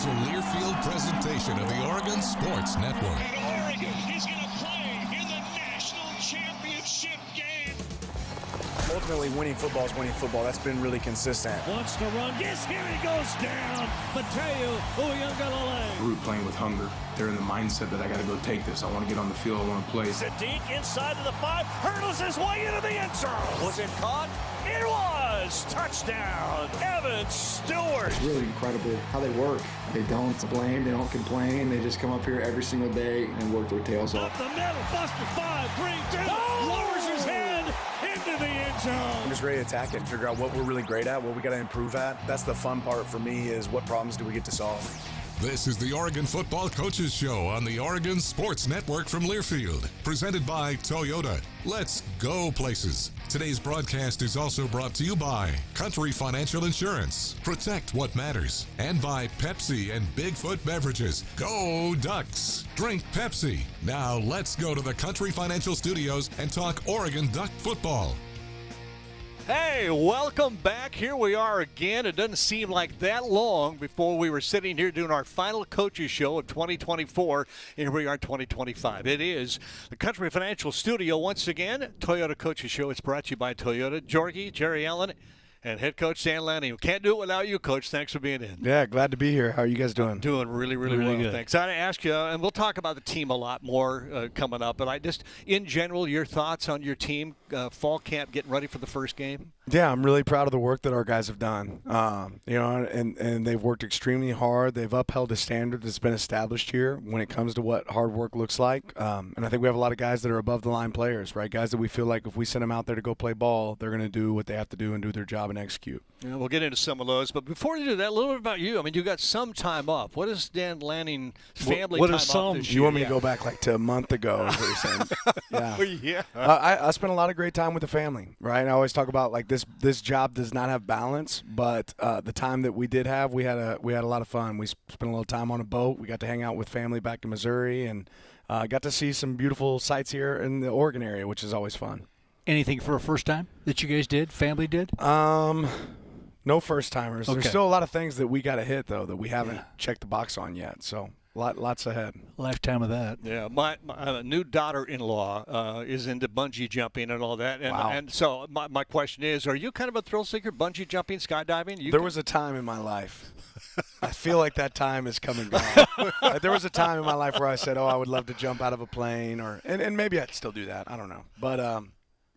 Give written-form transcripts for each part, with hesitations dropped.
is a Learfield presentation of the Oregon Sports Network. And Oregon is going to play in the national championship game. Ultimately, winning football is winning football. That's been really consistent. Wants to run. Yes, here he goes down. Teitum Tuioti. Group playing with hunger. They're in the mindset that I got to go take this. I want to get on the field. I want to play. Sadiq inside of the 5. Hurdles his way into the end zone. Was it caught? It was. Touchdown. Evan Stewart. It's really incredible how they work. They don't blame. They don't complain. They just come up here every single day and work their tails off. Up the middle. Buster 5. 3, 2. Lowers his head into the end zone. I'm just ready to attack it and figure out what we're really great at, what we got to improve at. That's the fun part for me, is what problems do we get to solve. This is the Oregon Football Coaches Show on the Oregon Sports Network from Learfield, presented by Toyota. Let's go places. Today's broadcast is also brought to you by Country Financial Insurance, Protect What Matters, and by Pepsi and Bigfoot Beverages. Go Ducks! Drink Pepsi. Now let's go to the Country Financial Studios and talk Oregon Duck football. Hey, welcome back. Here we are again. It doesn't seem like that long before we were sitting here doing our final coaches show of 2024. Here we are in 2025. It is the Country Financial Studio once again. Toyota Coaches Show. It's brought to you by Toyota. Jerry Allen, and head coach Dan Lanning. Can't do it without you, Coach. Thanks for being in. Yeah, glad to be here. How are you guys doing? Doing really well. Good. Thanks. I ask you, and we'll talk about the team a lot more coming up, but I just, in general, your thoughts on your team, fall camp, getting ready for the first game? Yeah, I'm really proud of the work that our guys have done. And they've worked extremely hard. They've upheld a standard that's been established here when it comes to what hard work looks like. And I think we have a lot of guys that are above the line players, right? Guys that we feel like if we send them out there to go play ball, they're going to do what they have to do and do their job and execute. Yeah, we'll get into some of those, but before we do that, a little bit about you. I mean, you got some time off. What is Dan Lanning family what time is off some? this year? You want me to go back like to a month ago? Is what you're saying? Yeah. I spent a lot of great time with the family, right? I always talk about like this job does not have balance, but the time that we did have, we had a lot of fun. We spent a little time on a boat. We got to hang out with family back in Missouri, and got to see some beautiful sights here in the Oregon area, which is always fun. Anything for a first time that you guys did, family did? No first timers. Okay. There's still a lot of things that we got to hit though that we haven't checked the box on yet. So lots ahead. Lifetime of that. Yeah, my new daughter-in-law is into bungee jumping and all that. And, Wow. and so my question is, are you kind of a thrill seeker, bungee jumping, skydiving? There was a time in my life. I feel like that time is come and gone. There was a time in my life where I said, I would love to jump out of a plane, and maybe I'd still do that. I don't know. But,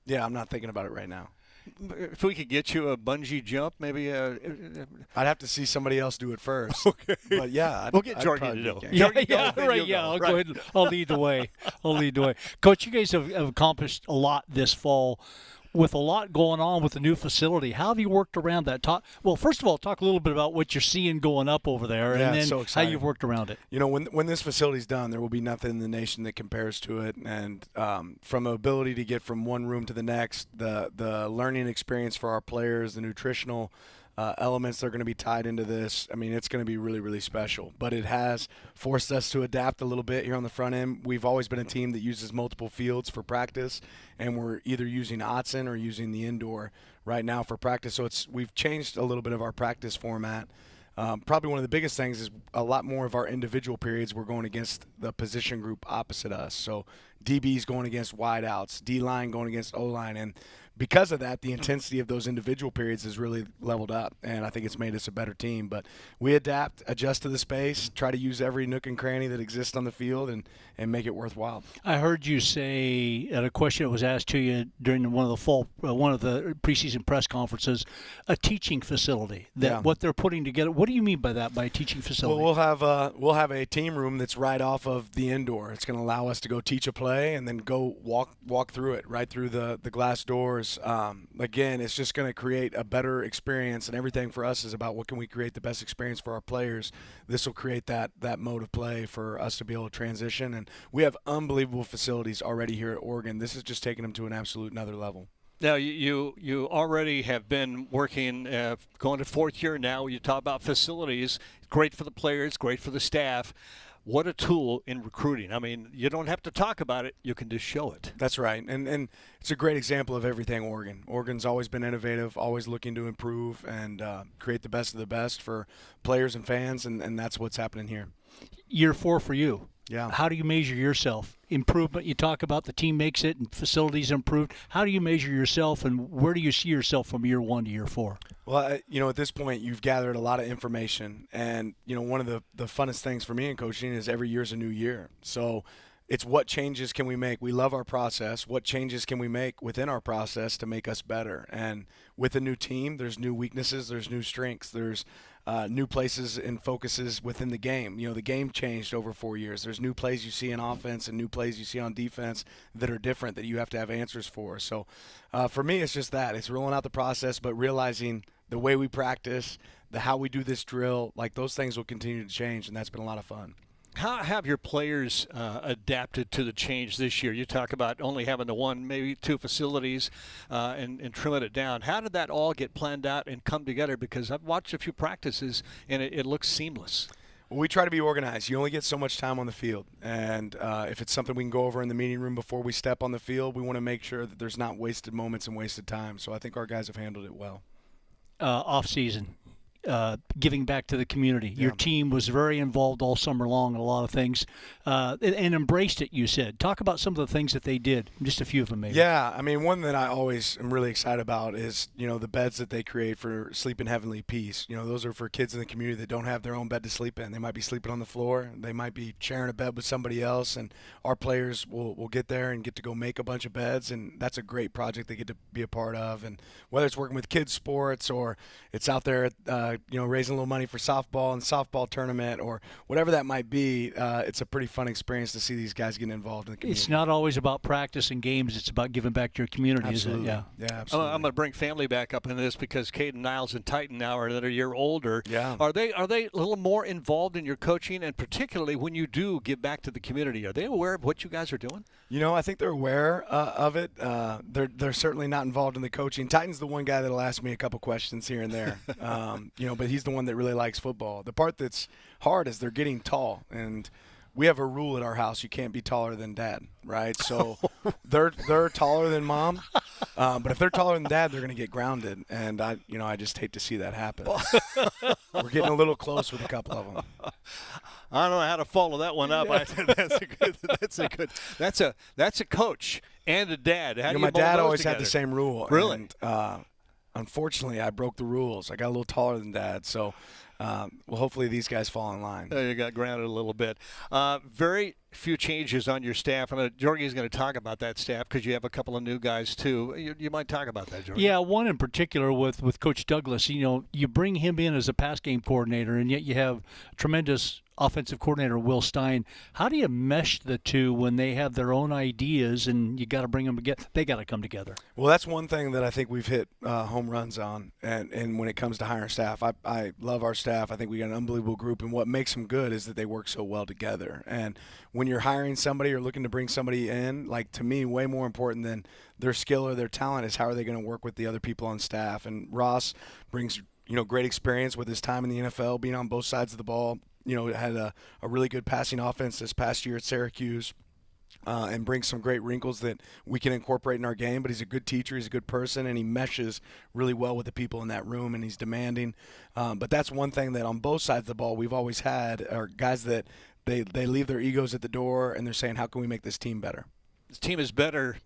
yeah, I'm not thinking about it right now. If we could get you a bungee jump, maybe I'd have to see somebody else do it first. Okay. But, yeah. We'll get Jordan to do it. I'll go ahead. I'll lead the way. Coach, you guys have accomplished a lot this fall. With a lot going on with the new facility, how have you worked around that? Well, first of all, talk a little bit about what you're seeing going up over there, Yeah, and then so how exciting. you've worked around it. You know, when this facility's done, there will be nothing in the nation that compares to it. And from ability to get from one room to the next, the learning experience for our players, the nutritional elements that are going to be tied into this, I mean, it's going to be really, really special. But it has forced us to adapt a little bit here on the front end. We've always been a team that uses multiple fields for practice, and we're either using Autzen or using the indoor right now for practice. So we've changed a little bit of our practice format. Probably one of the biggest things is a lot more of our individual periods we're going against the position group opposite us. So DBs going against wideouts, D-line going against O-line, and because of that, the intensity of those individual periods has really leveled up, and I think it's made us a better team. But we adapt, adjust to the space, try to use every nook and cranny that exists on the field and make it worthwhile. I heard you say at a question that was asked to you during one of the preseason press conferences, a teaching facility. What they're putting together. What do you mean by that? By a teaching facility? Well, we'll have a team room that's right off of the indoor. It's going to allow us to go teach a play and then go walk through it, right through the glass doors. Again, it's just going to create a better experience, and everything for us is about what can we create the best experience for our players. This will create that mode of play for us to be able to transition, and we have unbelievable facilities already here at Oregon. This is just taking them to an absolute another level. Now, you already have been working, going to fourth year now. You talk about facilities, great for the players, great for the staff. what a tool in recruiting. I mean, you don't have to talk about it. You can just show it. That's right. And it's a great example of everything Oregon. Oregon's always been innovative, always looking to improve and create the best of the best for players and fans, and that's what's happening here. Year 4 for you. Yeah. How do you measure yourself? Improvement, you talk about the team makes it and facilities improved. How do you measure yourself, and where do you see yourself from year 1 to year 4? Well, at this point, you've gathered a lot of information. And, one of the funnest things for me in coaching is every year's a new year. So it's what changes can we make? We love our process. What changes can we make within our process to make us better? And with a new team, there's new weaknesses, there's new strengths, there's new places and focuses within the game. The game changed over 4 years. There's new plays you see in offense and new plays you see on defense that are different that you have to have answers for. So for me, it's just that. It's rolling out the process, but realizing the way we practice, how we do this drill, like those things will continue to change, and that's been a lot of fun. How have your players adapted to the change this year? You talk about only having the 1, maybe 2 facilities and trimming it down. How did that all get planned out and come together? Because I've watched a few practices, and it looks seamless. Well, we try to be organized. You only get so much time on the field. And if it's something we can go over in the meeting room before we step on the field, we want to make sure that there's not wasted moments and wasted time. So I think our guys have handled it well. Off-season. Giving back to the community. Your team was very involved all summer long in a lot of things and embraced it, you said. Talk about some of the things that they did, just a few of them maybe. Yeah, I mean, one that I always am really excited about is, the beds that they create for Sleep in Heavenly Peace. Those are for kids in the community that don't have their own bed to sleep in. They might be sleeping on the floor. They might be sharing a bed with somebody else, and our players will get there and get to go make a bunch of beds, and that's a great project they get to be a part of. And whether it's working with kids sports or it's out there at raising a little money for softball and softball tournament or whatever that might be, it's a pretty fun experience to see these guys getting involved in the community. It's not always about practice and games. It's about giving back to your community, absolutely. Isn't it? Yeah, absolutely. I'm going to bring family back up in this because Caden, Niles, and Teitum now are a year older. Yeah. Are they a little more involved in your coaching, and particularly when you do give back to the community? Are they aware of what you guys are doing? I think they're aware of it. They're certainly not involved in the coaching. Teitum's the one guy that'll ask me a couple questions here and there. But he's the one that really likes football. The part that's hard is they're getting tall, and we have a rule at our house: you can't be taller than Dad, right? So they're taller than Mom, but if they're taller than Dad, they're going to get grounded, and I just hate to see that happen. We're getting a little close with a couple of them. I don't know how to follow that one up. That's a coach and a dad. How do you my dad always together? had the same rule. Really? And, unfortunately, I broke the rules. I got a little taller than Dad, so hopefully these guys fall in line. You got grounded a little bit. Very few changes on your staff. And Jorgie's going to talk about that staff because you have a couple of new guys too. You might talk about that, Jorgie. Yeah, one in particular with Coach Douglas. You bring him in as a pass game coordinator, and yet you have tremendous offensive coordinator Will Stein. How do you mesh the two when they have their own ideas and you got to bring them together? They got to come together. Well, that's one thing that I think we've hit home runs on, and when it comes to hiring staff, I love our staff. I think we got an unbelievable group, and what makes them good is that they work so well together. And when you're hiring somebody or looking to bring somebody in, like, to me, way more important than their skill or their talent is how are they going to work with the other people on staff. And Ross brings great experience with his time in the NFL, being on both sides of the ball. Had a really good passing offense this past year at Syracuse, and brings some great wrinkles that we can incorporate in our game. But he's a good teacher, he's a good person, and he meshes really well with the people in that room, and he's demanding. But that's one thing that on both sides of the ball we've always had are guys that they leave their egos at the door, and they're saying, how can we make this team better? This team is better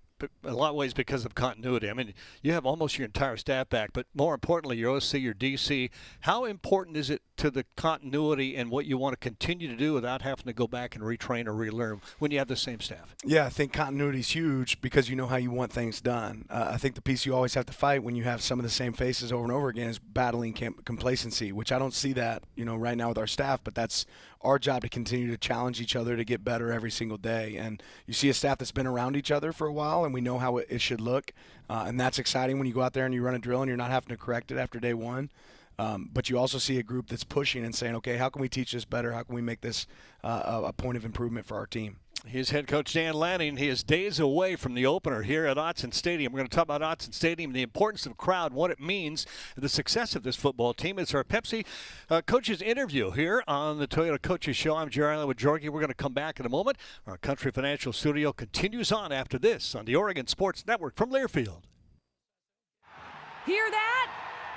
a lot of ways because of continuity. I mean, you have almost your entire staff back, but more importantly, your OC, your DC. How important is it to the continuity and what you want to continue to do without having to go back and retrain or relearn when you have the same staff? Yeah, I think continuity is huge because you know how you want things done. I think the piece you always have to fight when you have some of the same faces over and over again is battling complacency, which I don't see that, right now with our staff, but that's our job to continue to challenge each other to get better every single day. And you see a staff that's been around each other for a while, and we know how it should look. And that's exciting when you go out there and you run a drill and you're not having to correct it after day one. But you also see a group that's pushing and saying, okay, how can we teach this better? How can we make this a point of improvement for our team? Here's head coach Dan Lanning. He is days away from the opener here at Autzen Stadium. We're going to talk about Autzen Stadium, the importance of crowd, what it means, the success of this football team. It's our Pepsi coaches interview here on the Toyota Coaches Show. I'm Jerry Allen with Jorgie. We're going to come back in a moment. Our Country Financial Studio continues on after this on the Oregon Sports Network from Learfield. Hear that?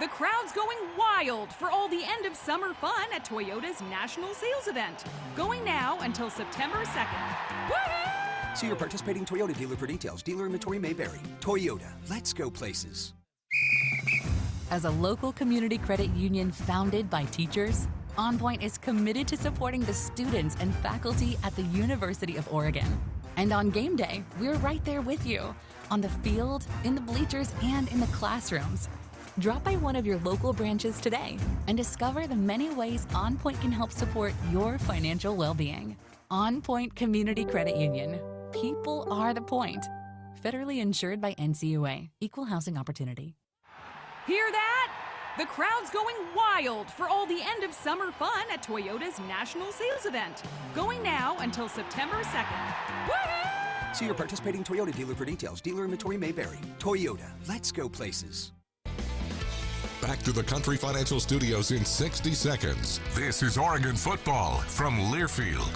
The crowd's going wild for all the end of summer fun at Toyota's National Sales Event. Going now until September 2nd. Woo-hoo! See your participating Toyota dealer for details. Dealer inventory may vary. Toyota, let's go places. As a local community credit union founded by teachers, OnPoint is committed to supporting the students and faculty at the University of Oregon. And on game day, we're right there with you, on the field, in the bleachers, and in the classrooms. Drop by one of your local branches today and discover the many ways OnPoint can help support your financial well-being. OnPoint Community Credit Union. People are the point. Federally insured by NCUA. Equal housing opportunity. Hear that? The crowd's going wild for all the end of summer fun at Toyota's National Sales Event. Going now until September 2nd. Woo-hoo! See your participating Toyota dealer for details. Dealer inventory may vary. Toyota, let's go places. Back to the Country Financial Studios in 60 seconds. This is Oregon football from Learfield.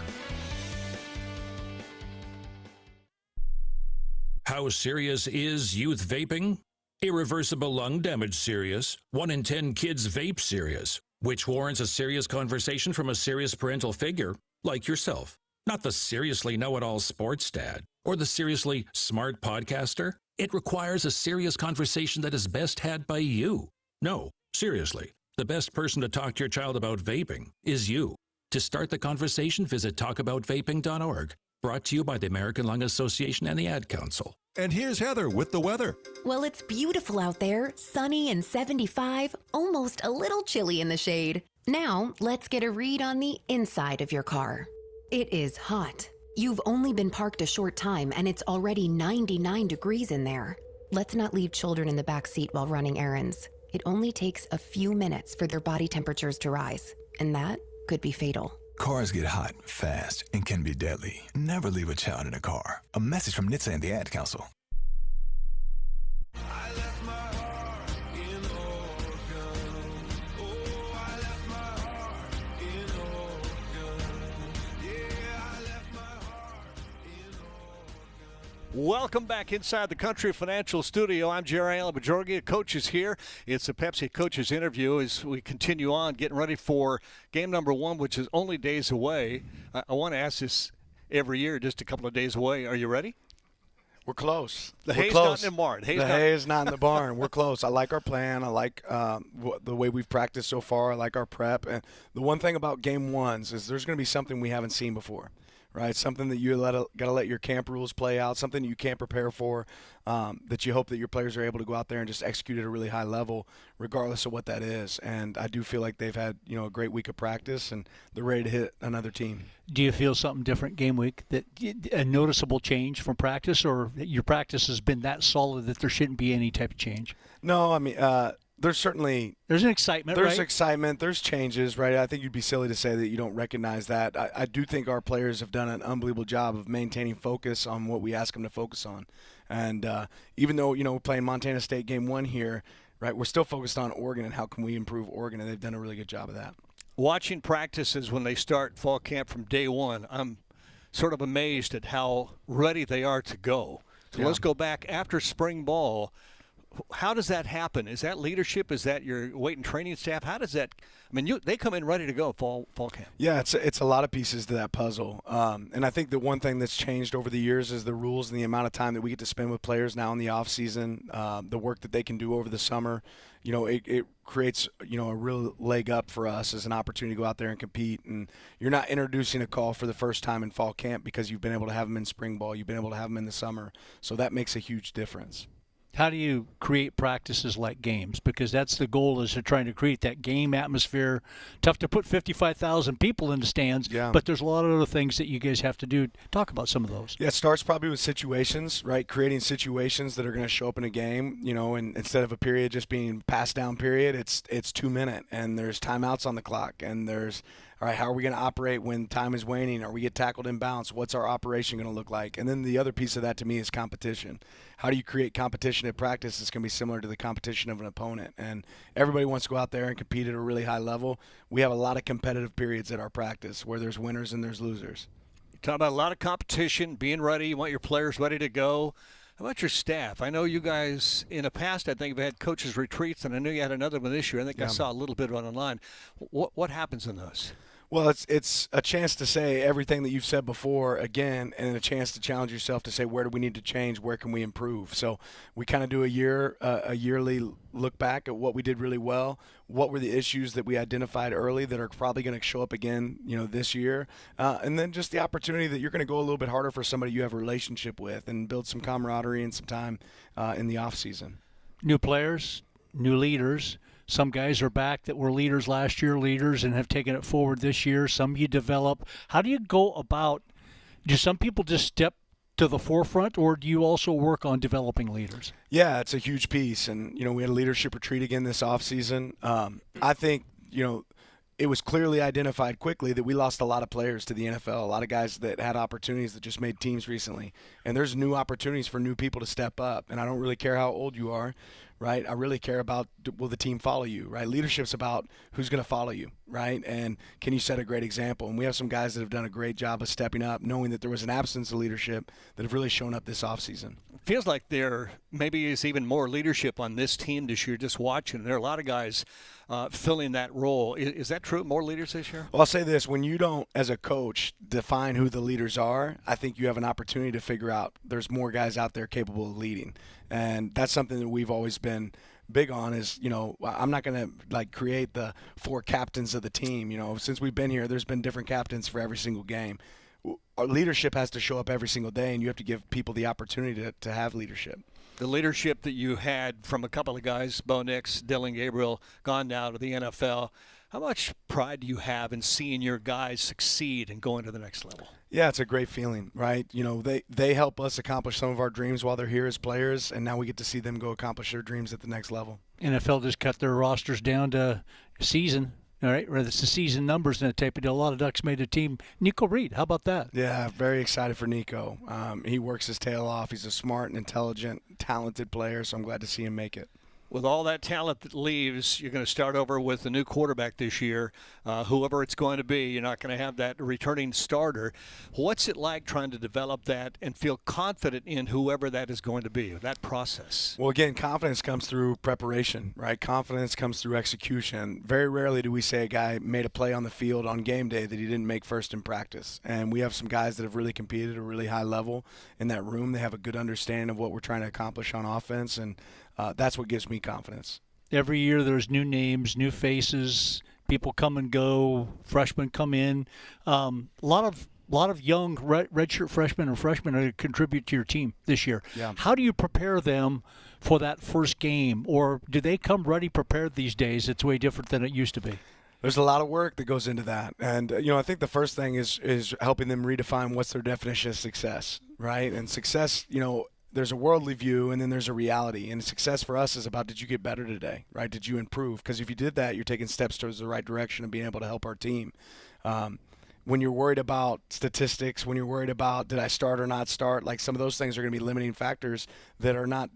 How serious is youth vaping? Irreversible lung damage serious. 1 in 10 kids vape serious, which warrants a serious conversation from a serious parental figure like yourself. Not the seriously know-it-all sports dad or the seriously smart podcaster. It requires a serious conversation that is best had by you. No, seriously, the best person to talk to your child about vaping is you. To start the conversation, visit talkaboutvaping.org. Brought to you by the American Lung Association and the Ad Council. And here's Heather with the weather. Well, it's beautiful out there, sunny and 75, almost a little chilly in the shade. Now, let's get a read on the inside of your car. It is hot. You've only been parked a short time and it's already 99 degrees in there. Let's not leave children in the back seat while running errands. It only takes a few minutes for their body temperatures to rise, and that could be fatal. Cars get hot fast and can be deadly. Never leave a child in a car. A message from NHTSA and the Ad Council. Welcome back inside the Country Financial Studio. I'm Jerry Allen with Jorgie. Coach is here. It's a Pepsi Coaches interview as we continue on, getting ready for game number 1, which is only days away. I want to ask this every year, just a couple of days away. Are you ready? We're close. The hay's not in the barn. The hay is not in the barn. We're close. I like our plan. I like the way we've practiced so far. I like our prep. And the one thing about game 1s is there's going to be something we haven't seen before. Right, something that you got to let your camp rules play out, something you can't prepare for, that you hope that your players are able to go out there and just execute at a really high level, regardless of what that is. And I do feel like they've had a great week of practice and they're ready to hit another team. Do you feel something different game week, that a noticeable change from practice, or your practice has been that solid that there shouldn't be any type of change? No, I mean. There's an excitement, right? There's excitement. There's changes, right? I think you'd be silly to say that you don't recognize that. I do think our players have done an unbelievable job of maintaining focus on what we ask them to focus on. And even though, we're playing Montana State game 1 here, right, we're still focused on Oregon and how can we improve Oregon, and they've done a really good job of that. Watching practices when they start fall camp from day 1, I'm sort of amazed at how ready they are to go. So Let's go back after spring ball. How does that happen? Is that leadership? Is that your weight and training staff? How does that – I mean, they come in ready to go fall camp. Yeah, it's a lot of pieces to that puzzle. And I think the one thing that's changed over the years is the rules and the amount of time that we get to spend with players now in the offseason, the work that they can do over the summer. It creates, a real leg up for us as an opportunity to go out there and compete. And you're not introducing a call for the first time in fall camp because you've been able to have them in spring ball. You've been able to have them in the summer. So that makes a huge difference. How do you create practices like games? Because that's the goal, is to trying to create that game atmosphere. Tough to put 55,000 people in the stands, but there's a lot of other things that you guys have to do. Talk about some of those. Yeah, it starts probably with situations, right? Creating situations that are going to show up in a game, and instead of a period just being pass down period, it's 2 minute, and there's timeouts on the clock, and there's all right, how are we going to operate when time is waning, or we get tackled in bounds? What's our operation going to look like? And then the other piece of that to me is competition. How do you create competition at practice that's going to be similar to the competition of an opponent? And everybody wants to go out there and compete at a really high level. We have a lot of competitive periods at our practice where there's winners and there's losers. You talk about a lot of competition, being ready. You want your players ready to go. How about your staff? I know you guys in the past, I think, have had coaches retreats, and I know you had another one this year. I think I saw a little bit on online. What happens in those? Well, it's a chance to say everything that you've said before again, and a chance to challenge yourself to say, where do we need to change? Where can we improve? So we kind of do a yearly look back at what we did really well. What were the issues that we identified early that are probably going to show up again, this year? And then just the opportunity that you're going to go a little bit harder for somebody you have a relationship with and build some camaraderie and some time in the off season. New players, new leaders. Some guys are back that were leaders last year, and have taken it forward this year. Some you develop. How do you go about, do some people just step to the forefront, or do you also work on developing leaders? Yeah, it's a huge piece. And, we had a leadership retreat again this offseason. I think, it was clearly identified quickly that we lost a lot of players to the NFL, a lot of guys that had opportunities that just made teams recently. And there's new opportunities for new people to step up. And I don't really care how old you are, right? I really care about, will the team follow you, right? Leadership's about who's going to follow you, right? And can you set a great example? And we have some guys that have done a great job of stepping up, knowing that there was an absence of leadership that have really shown up this offseason. Feels like there maybe is even more leadership on this team this year, just watching. There are a lot of guys filling that role. Is that true? More leaders this year? Well, I'll say this. When you don't, as a coach, define who the leaders are, I think you have an opportunity to figure out there's more guys out there capable of leading. And that's something that we've always been big on is, I'm not going to create the 4 captains of the team. Since we've been here, there's been different captains for every single game. Our leadership has to show up every single day, and you have to give people the opportunity to have leadership. The leadership that you had from a couple of guys, Bo Nix, Dylan Gabriel, gone now to the NFL, how much pride do you have in seeing your guys succeed and going to the next level? Yeah, it's a great feeling, right? They help us accomplish some of our dreams while they're here as players, and now we get to see them go accomplish their dreams at the next level. NFL just cut their rosters down to season. All right, rather it's the season numbers in the tape. A lot of Ducks made a team. Nico Reed, how about that? Yeah, very excited for Nico. He works his tail off. He's a smart and intelligent, talented player, so I'm glad to see him make it. With all that talent that leaves, you're going to start over with a new quarterback this year. Whoever it's going to be, you're not going to have that returning starter. What's it like trying to develop that and feel confident in whoever that is going to be, that process? Well, again, confidence comes through preparation, right? Confidence comes through execution. Very rarely do we say a guy made a play on the field on game day that he didn't make first in practice. And we have some guys that have really competed at a really high level in that room. They have a good understanding of what we're trying to accomplish on offense, and that's what gives me confidence. Every year there's new names, new faces, people come and go, freshmen come in. A lot of young redshirt freshmen and freshmen are going to contribute to your team this year. Yeah. How do you prepare them for that first game, or do they come ready prepared these days? It's way different than it used to be. There's a lot of work that goes into that. And, I think the first thing is helping them redefine what's their definition of success, right? And success, there's a worldly view and then there's a reality. And success for us is about, did you get better today, right? Did you improve? Because if you did that, you're taking steps towards the right direction and being able to help our team. When you're worried about statistics, when you're worried about did I start or not start, like some of those things are going to be limiting factors that are not,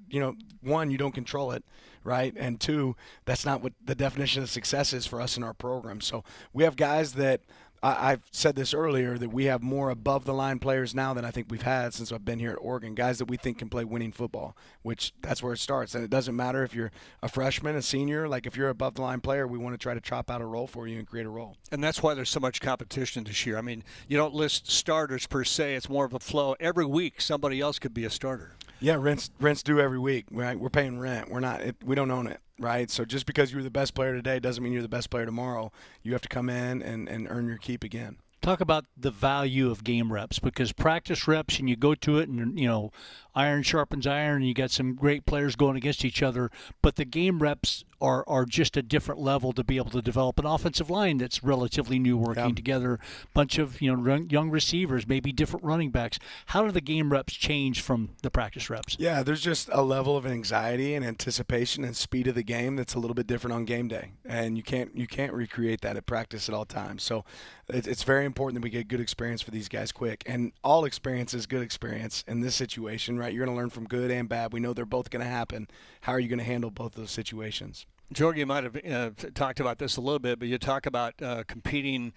one, you don't control it, right? And two, that's not what the definition of success is for us in our program. So we have guys that I've said this earlier, that we have more above-the-line players now than I think we've had since I've been here at Oregon, guys that we think can play winning football, which that's where it starts. And it doesn't matter if you're a freshman, a senior. Like if you're an above-the-line player, we want to try to chop out a role for you and create a role. And that's why there's so much competition this year. I mean, you don't list starters per se. It's more of a flow. Every week somebody else could be a starter. Yeah, rent's due every week. Right? We're paying rent. We don't own it. Right, so just because you're the best player today doesn't mean you're the best player tomorrow. You have to come in and earn your keep again. Talk about the value of game reps, because practice reps and you go to it and, iron sharpens iron and you got some great players going against each other, but the game reps are just a different level to be able to develop an offensive line that's relatively new, working together, bunch of young receivers, maybe different running backs. How do the game reps change from the practice reps? Yeah, there's just a level of anxiety and anticipation and speed of the game that's a little bit different on game day, and you can't recreate that at practice at all times. So it's very important that we get good experience for these guys quick, and all experience is good experience in this situation, right? You're going to learn from good and bad. We know they're both going to happen. How are you going to handle both those situations? Jorge, you might have talked about this a little bit, but you talk about competing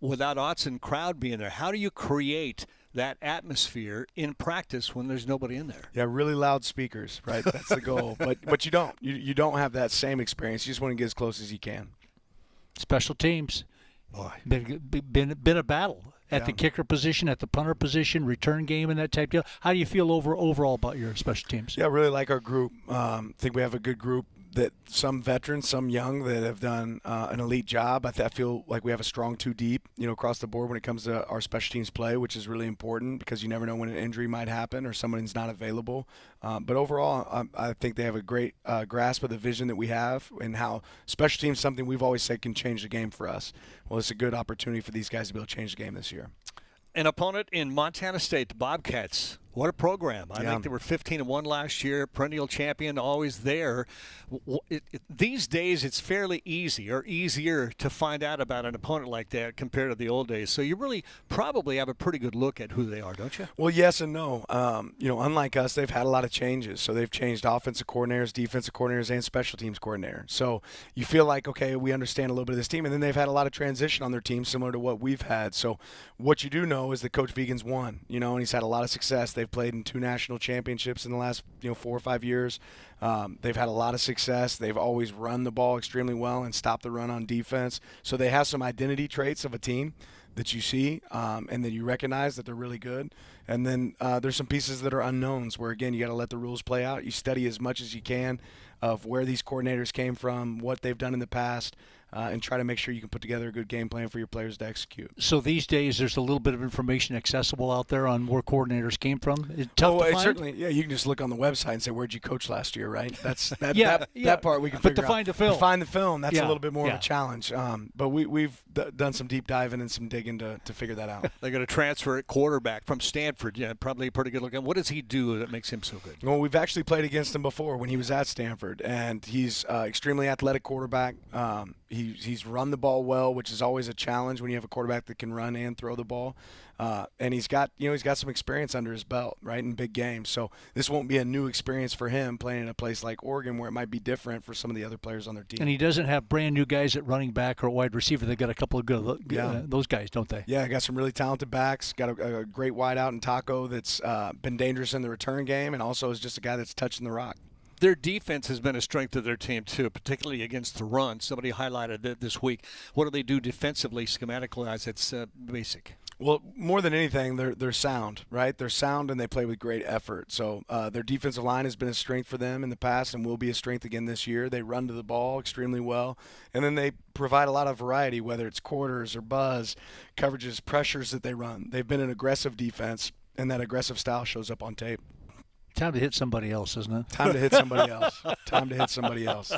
without Autzen crowd being there. How do you create that atmosphere in practice when there's nobody in there? Yeah, really loud speakers, right? That's the goal. But you don't. You don't have that same experience. You just want to get as close as you can. Special teams. Boy, been a battle at the kicker position, at the punter position, return game, and that type of deal. How do you feel overall about your special teams? Yeah, I really like our group. I think we have a good group. That some veterans, some young, that have done an elite job. I feel like we have a strong two deep, across the board when it comes to our special teams play, which is really important because you never know when an injury might happen or someone's not available. But overall, I think they have a great grasp of the vision that we have and how special teams, something we've always said, can change the game for us. Well, it's a good opportunity for these guys to be able to change the game this year. An opponent in Montana State, the Bobcats. What a program. I think they were 15-1 last year, perennial champion, always there. These days, it's fairly easy or easier to find out about an opponent like that compared to the old days. So you really probably have a pretty good look at who they are, don't you? Well, yes and no. Unlike us, they've had a lot of changes. So they've changed offensive coordinators, defensive coordinators, and special teams coordinators. So you feel like, okay, we understand a little bit of this team. And then they've had a lot of transition on their team, similar to what we've had. So what you do know is that Coach Vigen's won, and he's had a lot of success. They've played in 2 national championships in the last 4 or 5 years. They've had a lot of success. They've always run the ball extremely well and stopped the run on defense. So they have some identity traits of a team that you see and that you recognize that they're really good. And then there's some pieces that are unknowns where, again, you got to let the rules play out. You study as much as you can of where these coordinators came from, what they've done in the past, and try to make sure you can put together a good game plan for your players to execute. So these days, there's a little bit of information accessible out there on where coordinators came from. It's tough to find? Certainly, yeah. You can just look on the website and say, "Where'd you coach last year?" Right? That part we can figure out. But to find the film, that's a little bit more of a challenge. But we've done some deep diving and some digging to figure that out. They're going to transfer at quarterback from Stanford. Yeah, probably pretty good looking. What does he do that makes him so good? Well, we've actually played against him before when he was at Stanford, and he's extremely athletic quarterback. He's run the ball well, which is always a challenge when you have a quarterback that can run and throw the ball. And he's got some experience under his belt, right, in big games. So this won't be a new experience for him playing in a place like Oregon where it might be different for some of the other players on their team. And he doesn't have brand new guys at running back or wide receiver. They got a couple of good those guys, don't they? Yeah, got some really talented backs. Got a great wideout in Taco that's been dangerous in the return game, and also is just a guy that's touching the rock. Their defense has been a strength of their team, too, particularly against the run. Somebody highlighted that this week. What do they do defensively, schematically-wise? It's basic. Well, more than anything, they're sound, right? They're sound, and they play with great effort. So their defensive line has been a strength for them in the past and will be a strength again this year. They run to the ball extremely well, and then they provide a lot of variety, whether it's quarters or buzz, coverages, pressures that they run. They've been an aggressive defense, and that aggressive style shows up on tape. Time to hit somebody else, isn't it? Time to hit somebody else. Time to hit somebody else.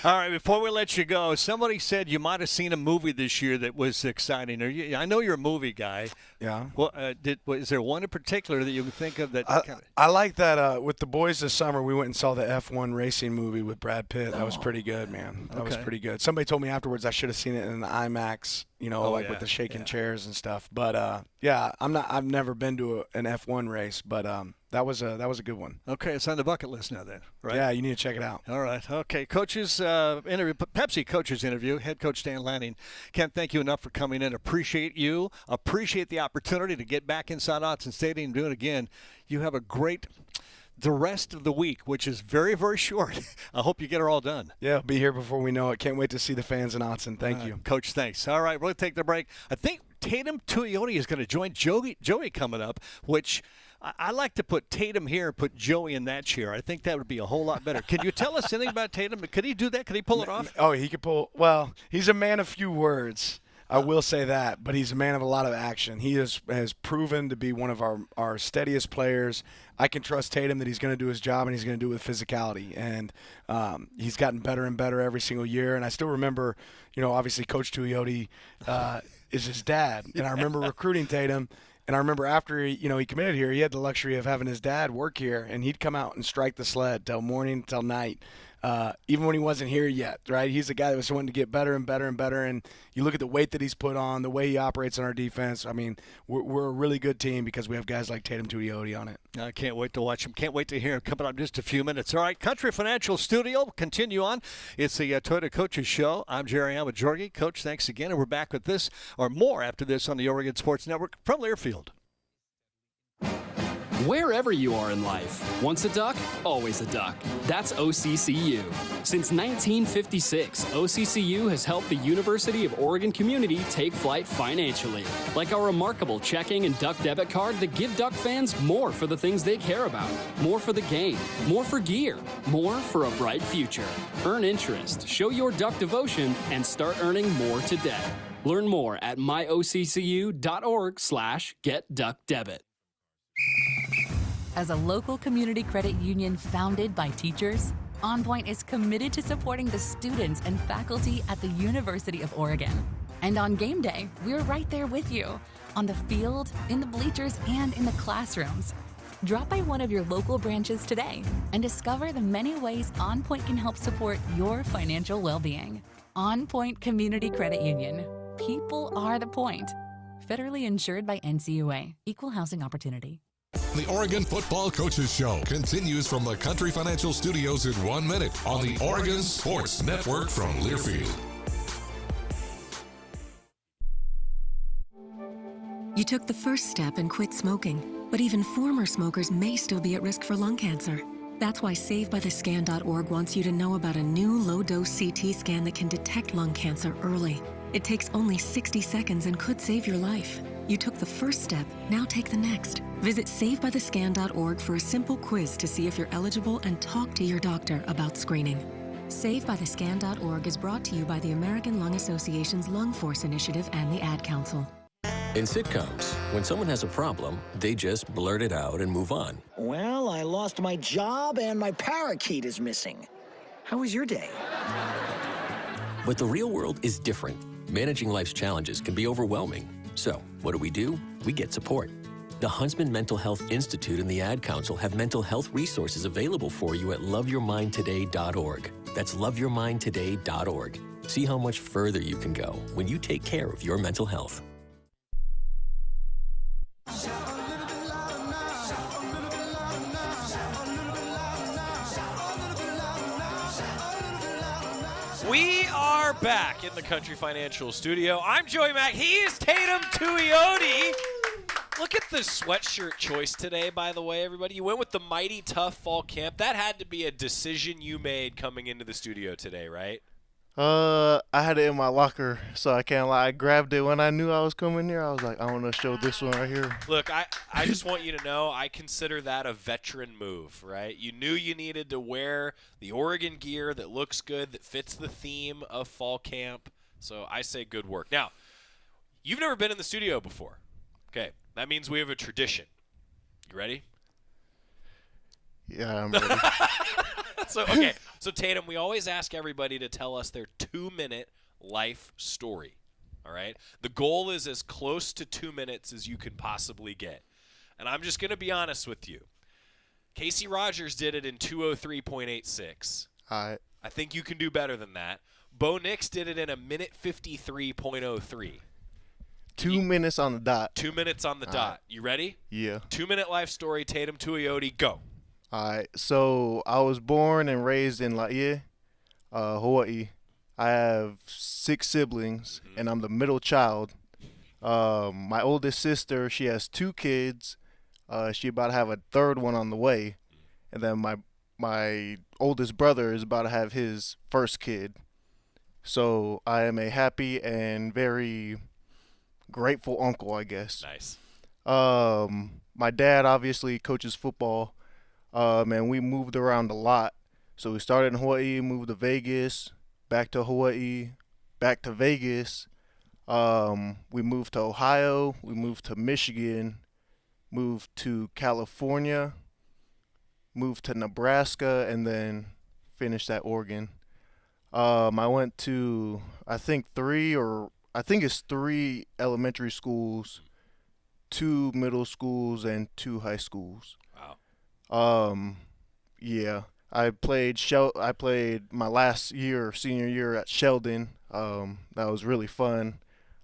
All right, before we let you go, somebody said you might have seen a movie this year that was exciting. I know you're a movie guy. Yeah. Well, is there one in particular that you can think of that? I like that. With the boys this summer, we went and saw the F1 racing movie with Brad Pitt. That was pretty good, man. That was pretty good. Somebody told me afterwards I should have seen it in the IMAX. With the shaking chairs and stuff. But I've never been to an F1 race, but that was a good one. Okay, it's on the bucket list now then, right? Yeah, you need to check it out. All right. Okay, coaches interview, Pepsi coaches interview, head coach Dan Lanning. Can't thank you enough for coming in. Appreciate you. Appreciate the opportunity to get back inside Autzen Stadium and do it again. You have the rest of the week, which is very, very short. I hope you get her all done. Yeah, I'll be here before we know it. Can't wait to see the fans in Autzen. Thank you. Coach, thanks. All right, we'll take the break. I think Tatum Tuioti is going to join Joey coming up, which I like to put Tatum here and put Joey in that chair. I think that would be a whole lot better. Can you tell us anything about Tatum? Could he do that? Could he pull it off? Oh, he could pull. Well, he's a man of few words. I will say that, but he's a man of a lot of action. He has proven to be one of our steadiest players. I can trust Tatum that he's going to do his job, and he's going to do it with physicality. And he's gotten better and better every single year. And I still remember, obviously Coach Tuioti is his dad. And I remember recruiting Tatum. And I remember after he committed here, he had the luxury of having his dad work here, and he'd come out and strike the sled till morning, till night. Even when he wasn't here yet, right? He's a guy that was wanting to get better and better and better. And you look at the weight that he's put on, the way he operates on our defense. I mean, we're a really good team because we have guys like Tatum Tuiote on it. I can't wait to watch him. Can't wait to hear him coming up in just a few minutes. All right, Country Financial Studio, continue on. It's the Toyota Coaches Show. I'm Jerry. I'm with Jorgie. Coach, thanks again. And we're back with this or more after this on the Oregon Sports Network from Learfield. Wherever you are in life, once a duck, always a duck. That's OCCU. Since 1956, OCCU has helped the University of Oregon community take flight financially, like our remarkable checking and duck debit card that give duck fans more for the things they care about, more for the game, more for gear, more for a bright future. Earn interest, show your duck devotion, and start earning more today. Learn more at myoccu.org/getduckdebit. As a local community credit union founded by teachers, OnPoint is committed to supporting the students and faculty at the University of Oregon. And on game day, we're right there with you, on the field, in the bleachers, and in the classrooms. Drop by one of your local branches today and discover the many ways OnPoint can help support your financial well-being. OnPoint Community Credit Union. People are the point. Federally insured by NCUA. Equal housing opportunity. The Oregon Football Coaches Show continues from the Country Financial Studios in 1 minute on the Oregon Sports Network from Learfield. You took the first step and quit smoking, but even former smokers may still be at risk for lung cancer. That's why SaveByTheScan.org wants you to know about a new low-dose CT scan that can detect lung cancer early. It takes only 60 seconds and could save your life. You took the first step, now take the next. Visit SaveByTheScan.org for a simple quiz to see if you're eligible and talk to your doctor about screening. SaveByTheScan.org is brought to you by the American Lung Association's Lung Force Initiative and the Ad Council. In sitcoms, when someone has a problem, they just blurt it out and move on. Well, I lost my job and my parakeet is missing. How was your day? But the real world is different. Managing life's challenges can be overwhelming. So, what do? We get support. The Huntsman Mental Health Institute and the Ad Council have mental health resources available for you at loveyourmindtoday.org. That's loveyourmindtoday.org. See how much further you can go when you take care of your mental health. We are back in the Country Financial Studio. I'm Joey Mac. He is Tatum Tuioti. Look at the sweatshirt choice today, by the way, everybody. You went with the Mighty Tough Fall Camp. That had to be a decision you made coming into the studio today, right? I had it in my locker, so I can't lie. I grabbed it when I knew I was coming here. I was like, I want to show this one right here. Look, I just want you to know I consider that a veteran move, right? You knew you needed to wear the Oregon gear that looks good, that fits the theme of fall camp. So I say good work. Now, you've never been in the studio before. Okay, that means we have a tradition. You ready? Yeah, I'm ready. So Tatum, we always ask everybody to tell us their 2-minute life story, all right? The goal is as close to 2 minutes as you can possibly get. And I'm just going to be honest with you. Casey Rogers did it in 2:03.86. All right. I think you can do better than that. Bo Nix did it in 1:53.03. 2 minutes on the dot. 2 minutes on the dot. You ready? Yeah. 2-minute life story, Tatum Tuioti, go. All right, so I was born and raised in Laie, Hawaii. I have 6 siblings, and I'm the middle child. My oldest sister, she has 2 kids. She about to have a third one on the way. And then my oldest brother is about to have his first kid. So I am a happy and very grateful uncle, I guess. Nice. My dad obviously coaches football. And we moved around a lot. So we started in Hawaii, moved to Vegas, back to Hawaii, back to Vegas. We moved to Ohio. We moved to Michigan. Moved to California. Moved to Nebraska, and then finished at Oregon. I went to I think it's 3 elementary schools, 2 middle schools, and 2 high schools. Wow. Yeah. I played my last year, senior year at Sheldon. That was really fun.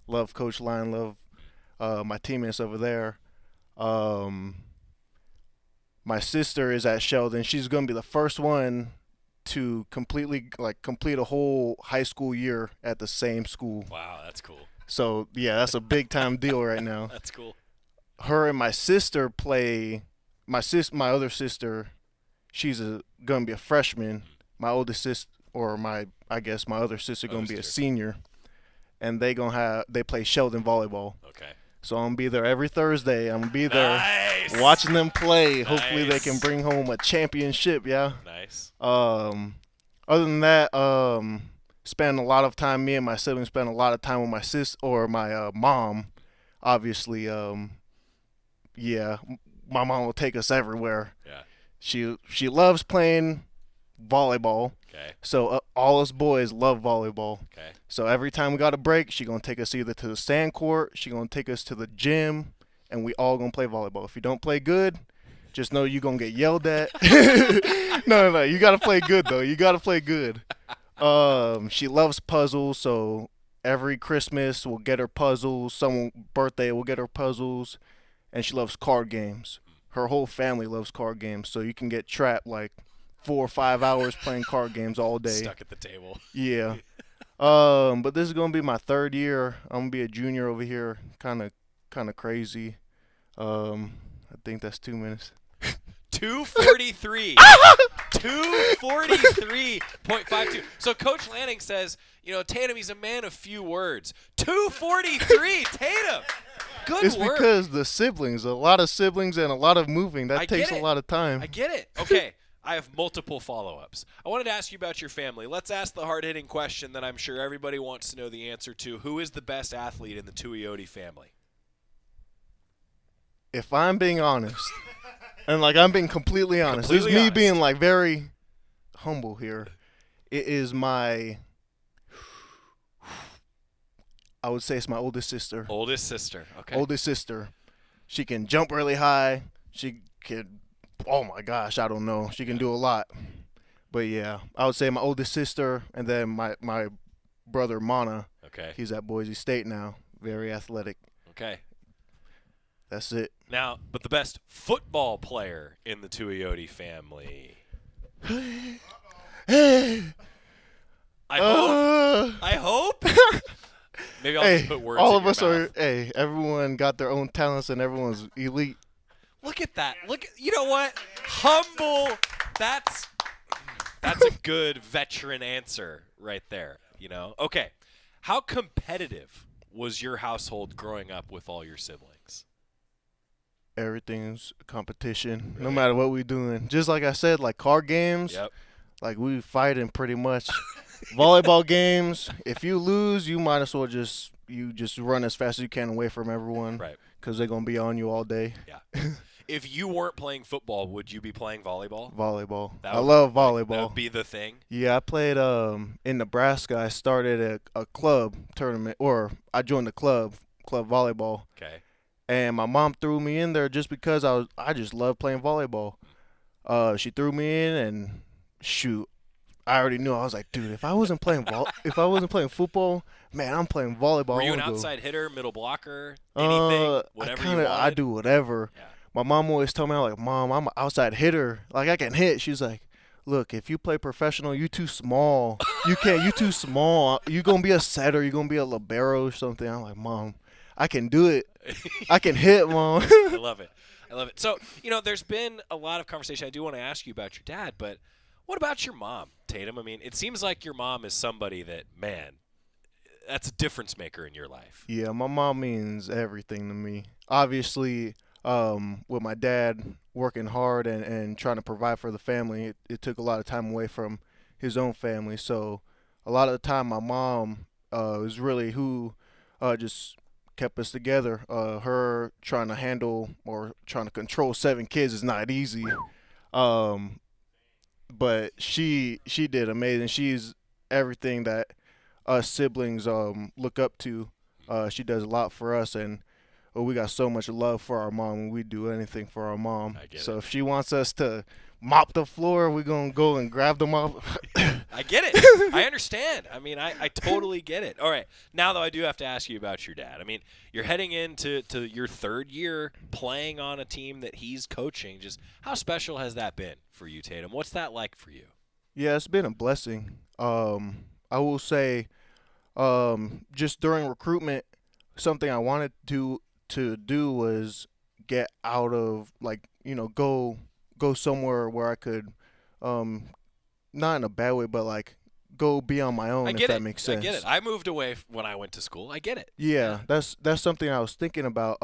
Love Coach Line, love my teammates over there. My sister is at Sheldon. She's going to be the first one to complete a whole high school year at the same school. Wow, that's cool. So, yeah, that's a big time deal right now. That's cool. Her and my sister play. My other sister, she's going to be a freshman. My oldest sister, I guess my other sister going to be a senior, and they play Sheldon volleyball. Okay. So I'm gonna be there every Thursday. I'm gonna be there watching them play. Nice. Hopefully they can bring home a championship. Yeah. Nice. Other than that, spend a lot of time. Me and my siblings spend a lot of time with my my mom. Obviously, yeah, my mom will take us everywhere. Yeah. She loves playing volleyball. Okay. So all us boys love volleyball. Okay. So every time we got a break, she gonna take us either to the sand court, she gonna take us to the gym, and we all gonna play volleyball. If you don't play good, just know you gonna get yelled at. No, you gotta play good though. You gotta play good. She loves puzzles, so every Christmas we'll get her puzzles. Someone's birthday we'll get her puzzles, and she loves card games. Her whole family loves card games, so you can get trapped like 4 or 5 hours playing card games all day. Stuck at the table. Yeah. But this is gonna be my 3rd year. I'm gonna be a junior over here. Kind of crazy. I think that's 2 minutes. 2:43. 2:43.52. So Coach Lanning says, Tatum, he's a man of few words. 2:43, Tatum. Good It's work. because the siblings, a lot of siblings and a lot of moving. That takes a lot of time. I get it. Okay. I have multiple follow-ups. I wanted to ask you about your family. Let's ask the hard-hitting question that I'm sure everybody wants to know the answer to. Who is the best athlete in the Tuioti family? If I'm being honest, and I'm being completely honest, this is me being very humble here. It is I would say it's my oldest sister. Oldest sister, okay. Oldest sister. She can jump really high. She can, oh my gosh, I don't know. She can do a lot. But yeah, I would say my oldest sister, and then my brother Mana. Okay. He's at Boise State now. Very athletic. Okay. That's it. Now, but the best football player in the Tuioti family. I hope. Maybe I'll just put words all in of your us mouth. are. Everyone got their own talents, and everyone's elite. Look at that. You know what? Humble. That's a good veteran answer right there. Okay. How competitive was your household growing up with all your siblings? Everything's competition, no matter what we're doing. Just like I said, card games. Yep. We fighting pretty much. Volleyball games. If you lose, you might as well just run as fast as you can away from everyone. Right. Because they're gonna be on you all day. Yeah. If you weren't playing football, would you be playing volleyball? Volleyball. I love volleyball. That would be the thing. Yeah, I played in Nebraska. I started a club tournament, or I joined the club volleyball. Okay. And my mom threw me in there just because I just love playing volleyball. She threw me in, and shoot, I already knew. I was like, dude, if I wasn't playing football, man, I'm playing volleyball. Were you an outside hitter, middle blocker, anything, whatever you wanted? I do whatever. Yeah. My mom always told me, Mom, I'm an outside hitter. I can hit. She's like, look, if you play professional, you too small. You too small. You gonna be a setter. You gonna be a libero or something. I'm like, Mom, I can do it. I can hit, Mom. I love it. So, there's been a lot of conversation. I do want to ask you about your dad, but what about your mom, Tatum? I mean, it seems like your mom is somebody that, man, that's a difference maker in your life. Yeah, my mom means everything to me. Obviously, with my dad working hard and trying to provide for the family, it took a lot of time away from his own family. So a lot of the time, my mom is really who just kept us together. Her trying to handle or trying to control 7 kids is not easy. But she did amazing. She's everything that us siblings look up to. She does a lot for us, and we got so much love for our mom, and we do anything for our mom. So if she wants us to mop the floor, we're going to go and grab them up. I get it. I understand. I mean, I totally get it. All right. Now, though, I do have to ask you about your dad. I mean, you're heading into your 3rd year playing on a team that he's coaching. Just how special has that been for you, Tatum? What's that like for you? Yeah, it's been a blessing. I will say just during recruitment, something I wanted to do was get out of, like, go somewhere where I could not in a bad way, but like go be on my own, if that makes sense. I get it. I moved away when I went to school. I get it. Yeah, that's something I was thinking about.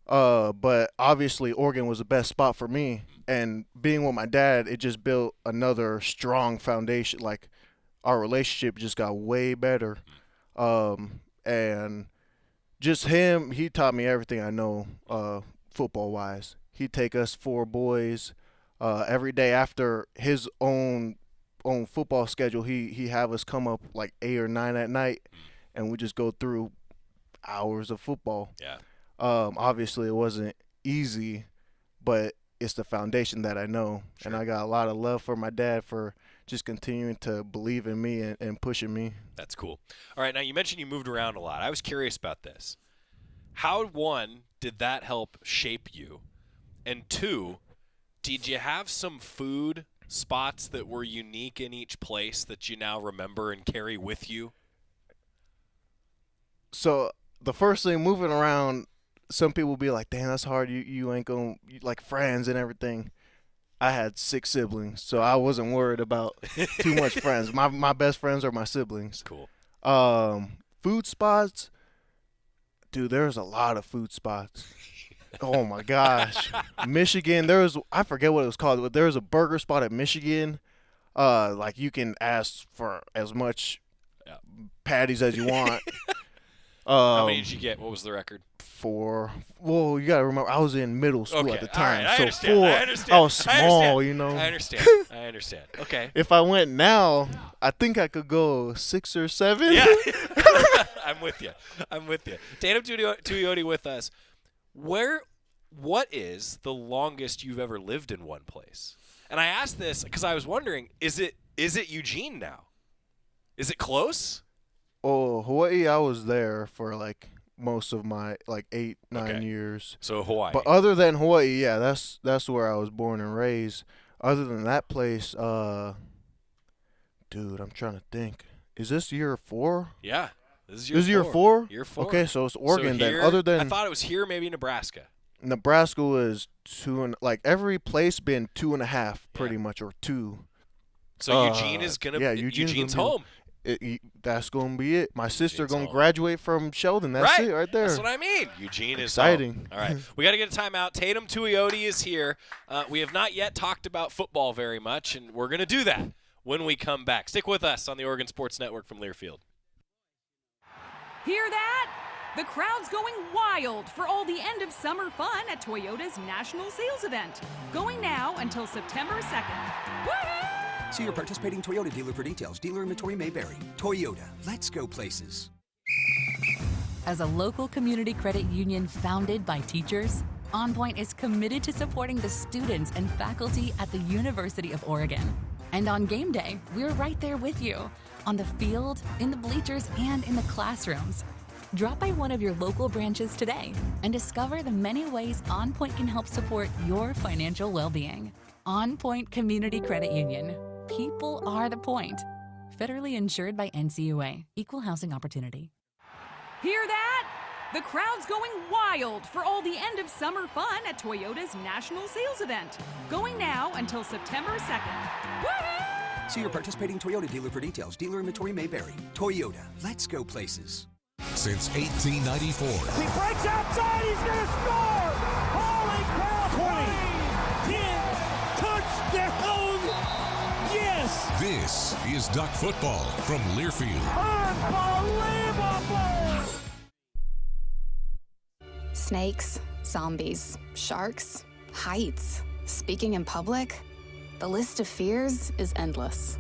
But obviously Oregon was the best spot for me, and being with my dad, it just built another strong foundation. Like, our relationship just got way better. And just him, he taught me everything I know football wise. He'd take us 4 boys every day after his own football schedule. He have us come up like 8 or 9 at night, and we just go through hours of football. Yeah. Obviously, it wasn't easy, but it's the foundation that I know. Sure. And I got a lot of love for my dad for just continuing to believe in me and pushing me. That's cool. All right, now you mentioned you moved around a lot. I was curious about this. How, 1, did that help shape you? And 2, did you have some food spots that were unique in each place that you now remember and carry with you? So the first thing, moving around, some people will be like, damn, that's hard. You ain't going to, like, friends and everything. I had 6 siblings, so I wasn't worried about too much friends. My best friends are my siblings. Cool. Food spots, dude, there's a lot of food spots. Oh, my gosh. Michigan, I forget what it was called, but there was a burger spot at Michigan. Like, you can ask for as much patties as you want. How many did you get? What was the record? 4. Well, you got to remember, I was in middle school at the time. Right. I so understand. 4. I understand. I was small, I understand. Okay. If I went now, I think I could go 6 or 7. Yeah. I'm with you. Tatum Tuioti with us. What is the longest you've ever lived in one place? And I asked this because I was wondering, is it Eugene now? Is it close? Oh, Hawaii, I was there for like most of my 8, 9 years. So Hawaii. But other than Hawaii, yeah, that's where I was born and raised. Other than that place, dude, I'm trying to think. Is this year 4? Yeah. This is year 4? Year 4. Okay, so it's Oregon here, then. Other than I thought it was here, maybe Nebraska. Nebraska was 2 every place been 2.5 pretty much, or 2. So Eugene is gonna. Yeah, Eugene's home. That's gonna be it. My sister gonna graduate from Sheldon. That's it right there. That's what I mean. Eugene is exciting. All right, we got to get a timeout. Tatum Tuioti is here. We have not yet talked about football very much, and we're gonna do that when we come back. Stick with us on the Oregon Sports Network from Learfield. Hear that? The crowd's going wild for all the end of summer fun at Toyota's National Sales Event. Going now until September 2nd. Woo-hoo! See your participating Toyota dealer for details. Dealer inventory may vary. Toyota, let's go places. As a local community credit union founded by teachers, OnPoint is committed to supporting the students and faculty at the University of Oregon. And on game day, we're right there with you, on the field, in the bleachers, and in the classrooms. Drop by one of your local branches today and discover the many ways OnPoint can help support your financial well-being. OnPoint Community Credit Union. People are the point. Federally insured by NCUA. Equal housing opportunity. Hear that? The crowd's going wild for all the end of summer fun at Toyota's National Sales Event. Going now until September 2nd. Woo-hoo! See your participating Toyota dealer for details. Dealer inventory may vary. Toyota, let's go places. Since 1894. He breaks outside, he's going to score! Holy cow! 20, 10, touchdown! Yes! This is Duck Football from Learfield. Unbelievable! Snakes, zombies, sharks, heights, speaking in public. The list of fears is endless.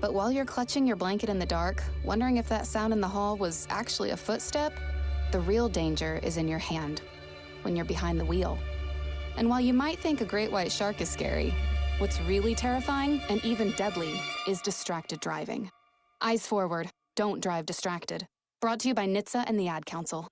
But while you're clutching your blanket in the dark, wondering if that sound in the hall was actually a footstep, the real danger is in your hand, when you're behind the wheel. And while you might think a great white shark is scary, what's really terrifying and even deadly is distracted driving. Eyes forward, don't drive distracted. Brought to you by NHTSA and the Ad Council.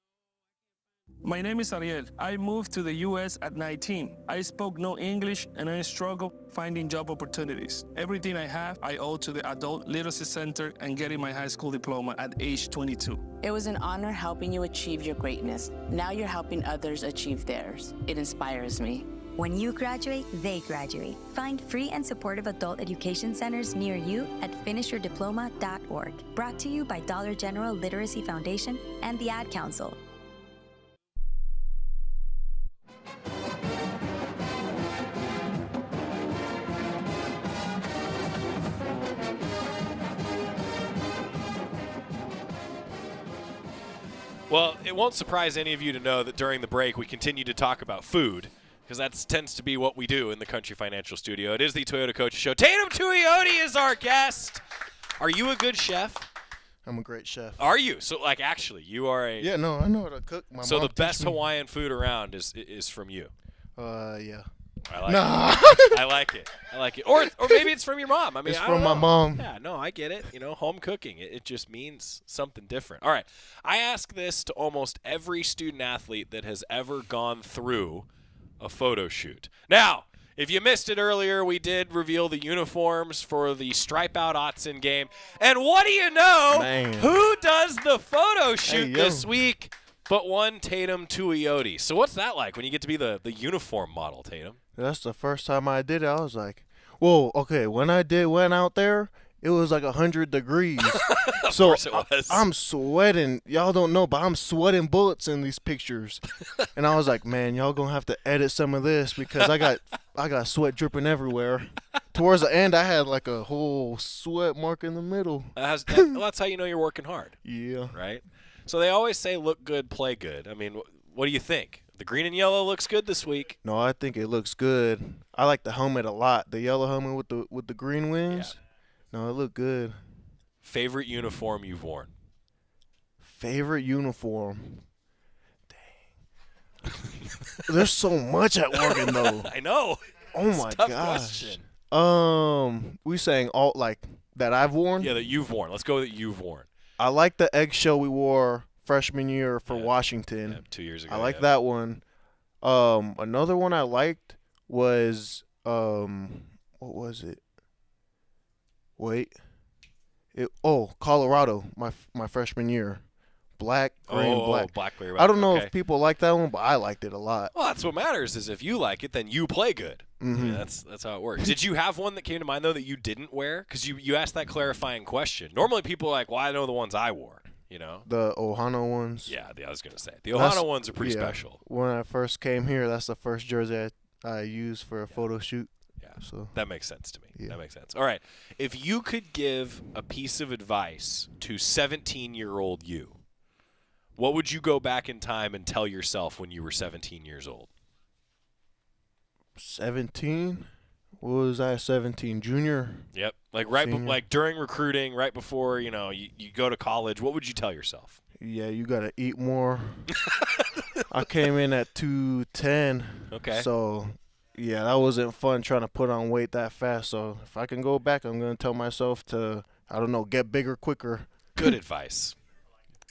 My name is Ariel. I moved to the U.S. at 19. I spoke no English and I struggled finding job opportunities. Everything I have, I owe to the Adult Literacy Center and getting my high school diploma at age 22. It was an honor helping you achieve your greatness. Now you're helping others achieve theirs. It inspires me. When you graduate, they graduate. Find free and supportive adult education centers near you at finishyourdiploma.org. Brought to you by Dollar General Literacy Foundation and the Ad Council. Well, it won't surprise any of you to know that during the break we continue to talk about food, because that tends to be what we do in the Country Financial Studio. It is the Toyota Coach Show. Tatum Tuioti is our guest. Are you a good chef? I'm a great chef. Are you? So, like, actually, you are a... Yeah, no, I know how to cook. My so mom the best teach me. Hawaiian food around is from you? Yeah. I like Nah. it. I like it. I like it. Or maybe it's from your mom. I mean, It's I from don't my know. mom. Yeah, no, I get it. You know, home cooking. It just means something different. All right. I ask this to almost every student athlete that has ever gone through a photo shoot. Now, if you missed it earlier, we did reveal the uniforms for the Stripe Out Autzen game. And what do you know? Man. Who does the photo shoot yo. this week but one Tatum Tuioti? So what's that like when you get to be the uniform model, Tatum? That's the first time I did it. I was like, whoa, okay. When I went out there, it was like 100 degrees. Of So course it was. I'm sweating. Y'all don't know, but I'm sweating bullets in these pictures. And I was like, man, y'all gonna have to edit some of this because I got sweat dripping everywhere. Towards the end, I had like a whole sweat mark in the middle. Well, that's how you know you're working hard. Yeah. Right? So they always say look good, play good. I mean, what do you think? The green and yellow looks good this week. No, I think it looks good. I like the helmet a lot. The yellow helmet with the green wings. Yeah. No, it looked good. Favorite uniform you've worn? Favorite uniform? Dang. There's so much at Oregon, though. I know. Oh, It's my a tough gosh. question. We saying all, like, that I've worn? Yeah, that you've worn. Let's go that you've worn. I like the eggshell we wore freshman year for Washington. Yeah, 2 years ago. I like that one. Another one I liked was, what was it? Wait. Colorado, my freshman year. Black, gray, and black. Black, gray, I don't know okay. if people like that one, but I liked it a lot. Well, that's what matters is if you like it, then you play good. Mhm. Yeah, that's how it works. Did you have one that came to mind, though, that you didn't wear? Because you asked that clarifying question. Normally people are like, well, I know the ones I wore, you know? The Ohana ones. Yeah, I was going to say. The Ohana ones are pretty yeah. special. When I first came here, that's the first jersey I used for a photo shoot. Yeah, so that makes sense to me. Yeah. That makes sense. All right. If you could give a piece of advice to 17-year-old you, what would you go back in time and tell yourself when you were 17 years old? 17? What was I, 17? Junior? Yep. Like Senior. during recruiting, right before, you go to college, what would you tell yourself? Yeah, you got to eat more. I came in at 210. Okay. So, yeah, that wasn't fun trying to put on weight that fast. So, if I can go back, I'm going to tell myself to, I don't know, get bigger quicker. Good advice.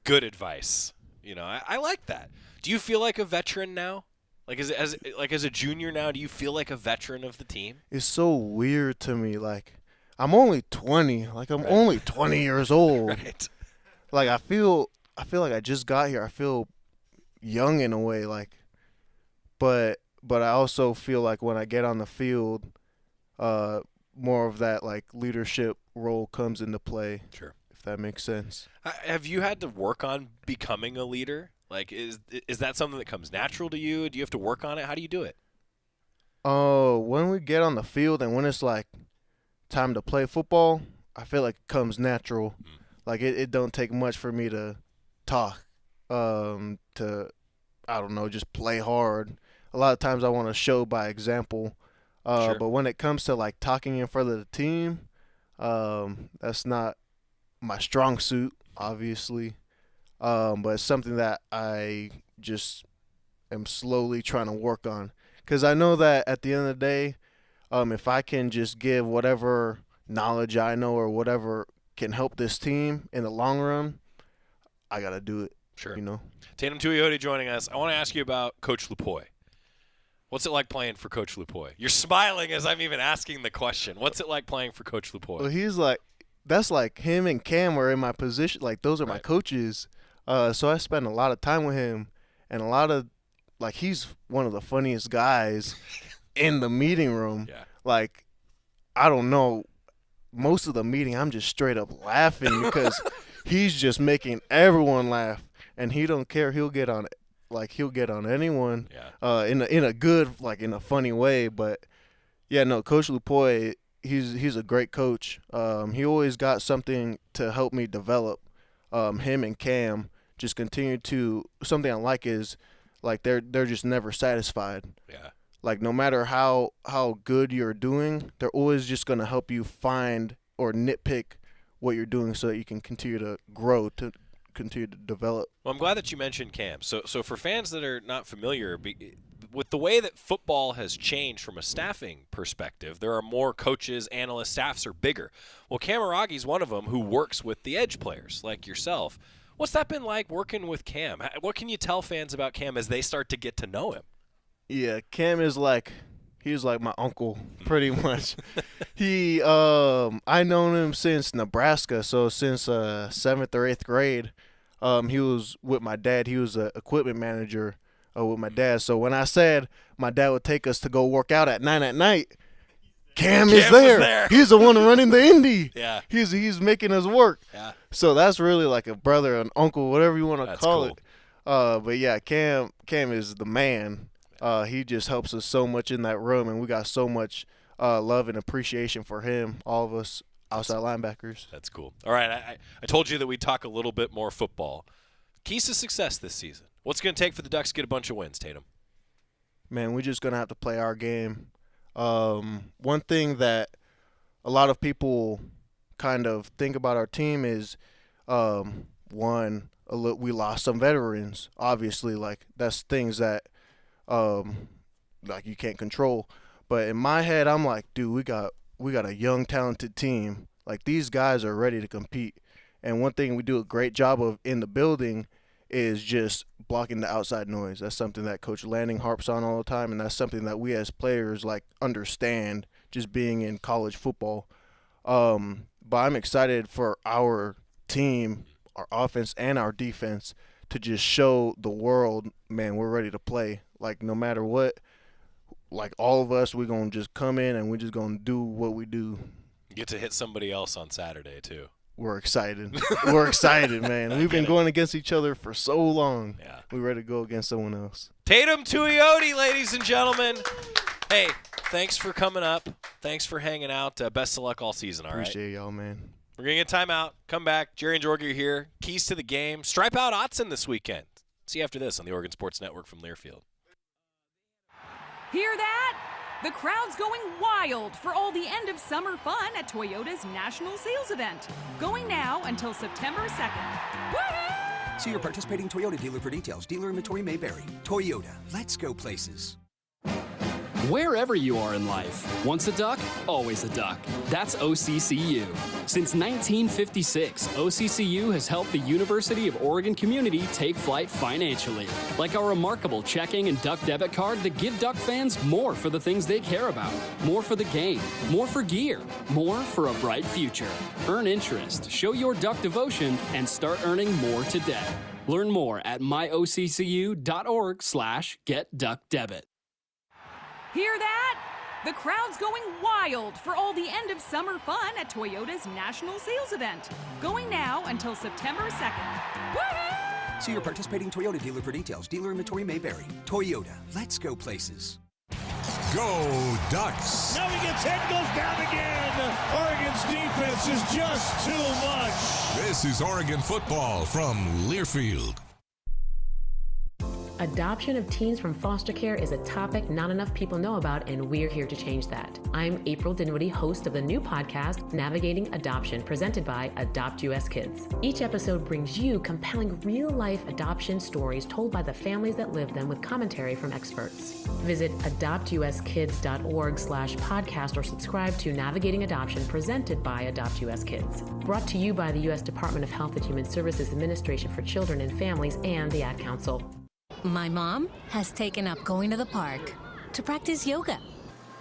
Good advice. I like that. Do you feel like a veteran now? Like as a junior now, do you feel like a veteran of the team? It's so weird to me. Like, I'm only 20. Like, I'm only 20 years old. Right. Like, I feel like I just got here. I feel young in a way. Like, but I also feel like when I get on the field, more of that, like, leadership role comes into play. Sure. If that makes sense. Have you had to work on becoming a leader? Like, is that something that comes natural to you? Do you have to work on it? How do you do it? When we get on the field and when it's like time to play football, I feel like it comes natural. Like it don't take much for me to talk. I I don't know, just play hard. A lot of times I want to show by example. Sure. But when it comes to, like, talking in front of the team, that's not my strong suit, obviously. But it's something that I just am slowly trying to work on. Because I know that at the end of the day, if I can just give whatever knowledge I know or whatever can help this team in the long run, I got to do it. Sure. You know? Tatum Tuioti joining us. I want to ask you about Coach Lupoy. What's it like playing for Coach Lupoy? You're smiling as I'm even asking the question. What's it like playing for Coach Lupoy? Well, he's like, that's like him and Cam are in my position. Like, those are my coaches. So I spend a lot of time with him, and a lot of, like, he's one of the funniest guys in the meeting room. Yeah. Like, I don't know, most of the meeting I'm just straight up laughing because he's just making everyone laugh, and he don't care. He'll get on anyone. Yeah. In a good, like, in a funny way. But yeah, no, Coach Lupoy, he's a great coach. He always got something to help me develop. Him and Cam just continue to, something I like is, like, they're just never satisfied. Yeah. Like, no matter how good you're doing, they're always just going to help you find or nitpick what you're doing so that you can continue to grow, to continue to develop. Well, I'm glad that you mentioned Cam. So for fans that are not familiar, with the way that football has changed from a staffing perspective, there are more coaches, analysts, staffs are bigger. Well, Cam Aragi's one of them who works with the edge players like yourself. What's that been like working with Cam? What can you tell fans about Cam as they start to get to know him? Yeah, Cam is like, he's like my uncle, pretty much. I known him since Nebraska, so since 7th or 8th grade. He was with my dad. He was an equipment manager with my dad. So when I said my dad would take us to go work out at 9 at night, Cam is there. He's the one running the Indy. Yeah. He's making us work. Yeah. So that's really like a brother, an uncle, whatever you want to call cool. it. But yeah, Cam is the man. He just helps us so much in that room, and we got so much love and appreciation for him, all of us outside linebackers. That's cool. All right, I told you that we'd talk a little bit more football. Keys to success this season. What's it going to take for the Ducks to get a bunch of wins, Tatum? Man, we're just going to have to play our game. One thing that a lot of people kind of think about our team is, we lost some veterans. Obviously, like, that's things that like, you can't control. But in my head, I'm like, dude, we got a young, talented team. Like, these guys are ready to compete. And one thing we do a great job of in the building is just blocking the outside noise. That's something that Coach Lanning harps on all the time, and that's something that we as players, like, understand just being in college football. But I'm excited for our team, our offense and our defense, to just show the world, man, we're ready to play. Like, no matter what, like, all of us, we're going to just come in and we're just going to do what we do. You get to hit somebody else on Saturday, too. We're excited. We're excited, man. We've been going against each other for so long. Yeah. We're ready to go against someone else. Tatum Tuioti, ladies and gentlemen. Hey, thanks for coming up. Thanks for hanging out. Best of luck all season, all right? Appreciate y'all, man. We're going to get timeout. Come back. Jerry and Jorgie are here. Keys to the game. Stripe out Autzen this weekend. See you after this on the Oregon Sports Network from Learfield. Hear that? The crowd's going wild for all the end of summer fun at Toyota's National Sales Event. Going now until September 2nd. Woo-hoo! See your participating Toyota dealer for details. Dealer inventory may vary. Toyota, let's go places. Wherever you are in life, once a duck, always a duck. That's OCCU. Since 1956, OCCU has helped the University of Oregon community take flight financially. Like our remarkable checking and duck debit card that give duck fans more for the things they care about. More for the game, more for gear, more for a bright future. Earn interest, show your duck devotion, and start earning more today. Learn more at myoccu.org/getduckdebit. Hear that? The crowd's going wild for all the end of summer fun at Toyota's National Sales Event. Going now until September 2nd. Woo-hoo! See your participating Toyota dealer for details. Dealer inventory may vary. Toyota, let's go places. Go Ducks! Now he gets hit, goes down again. Oregon's defense is just too much. This is Oregon football from Learfield. Adoption of teens from foster care is a topic not enough people know about, and we're here to change that. I'm April Dinwiddie, host of the new podcast, Navigating Adoption, presented by Adopt US Kids. Each episode brings you compelling real-life adoption stories told by the families that live them with commentary from experts. Visit adoptuskids.org/podcast or subscribe to Navigating Adoption, presented by Adopt US Kids. Brought to you by the U.S. Department of Health and Human Services Administration for Children and Families and the Ad Council. My mom has taken up going to the park to practice yoga.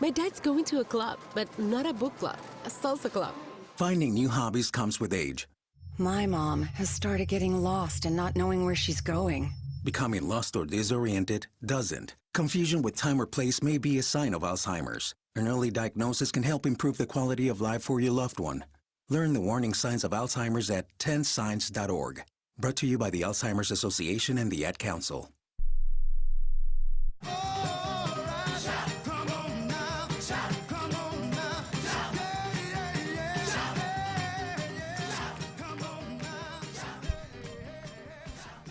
My dad's going to a club, but not a book club, a salsa club. Finding new hobbies comes with age. My mom has started getting lost and not knowing where she's going. Becoming lost or disoriented doesn't. Confusion with time or place may be a sign of Alzheimer's. An early diagnosis can help improve the quality of life for your loved one. Learn the warning signs of Alzheimer's at 10signs.org. Brought to you by the Alzheimer's Association and the Ad Council.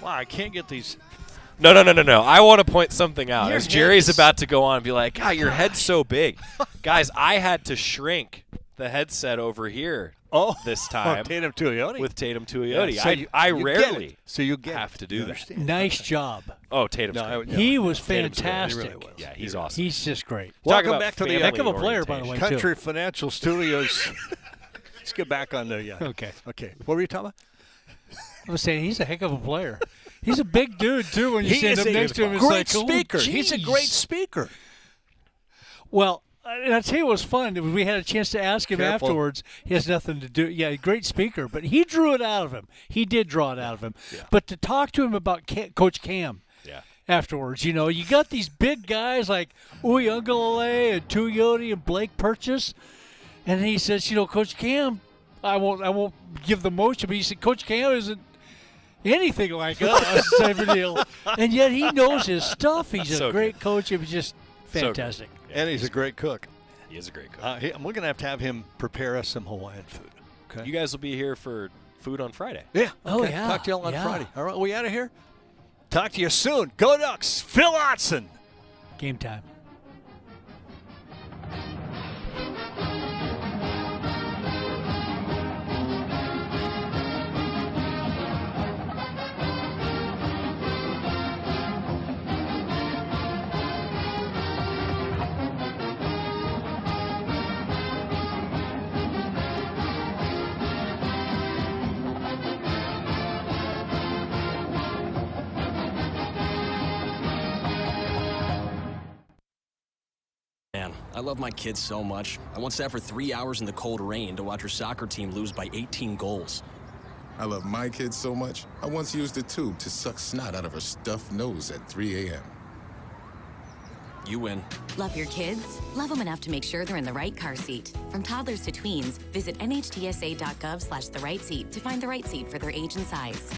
Wow, I can't get these. No. I want to point something out. As Jerry's about to go on and be like, God, your head's so big. Guys, I had to shrink the headset over here this time. Tatum Tuiote. With Tatum Tuiote. Yeah, so I rarely have to do that. Nice job. Oh, Tatum's great. He was fantastic. He really was. Yeah, he's awesome. He's just great. Welcome back to the heck of a player, by the way, Country Financial Studios. Let's get back on there. Okay. What were you talking about? I was saying he's a heck of a player. He's a big dude, too, when you stand up next to him. It's Great like, speaker. Oh, he's a great speaker. Well, and I'll tell you what was fun. We had a chance to ask him afterwards. He has nothing to do. Yeah, great speaker, but he drew it out of him. He did draw it out of him. Yeah. But to talk to him about Coach Cam afterwards, you got these big guys like Uiagalelei and Tuioti and Blake Purchase, and he says, Coach Cam, I won't give the motion, but he said, Coach Cam isn't anything like us, type of deal. And yet he knows his stuff. He's a great coach. It was just fantastic. And he's a great cook. He is a great cook. We're going to have him prepare us some Hawaiian food. Okay. You guys will be here for food on Friday. Yeah. Okay. Oh, yeah. Talk to you all on Friday. All right, we out of here? Talk to you soon. Go Ducks. Phil Otson. Game time. I love my kids so much. I once sat for 3 hours in the cold rain to watch her soccer team lose by 18 goals. I love my kids so much, I once used a tube to suck snot out of her stuffed nose at 3 a.m. You win. Love your kids? Love them enough to make sure they're in the right car seat. From toddlers to tweens, visit nhtsa.gov/the right seat to find the right seat for their age and size.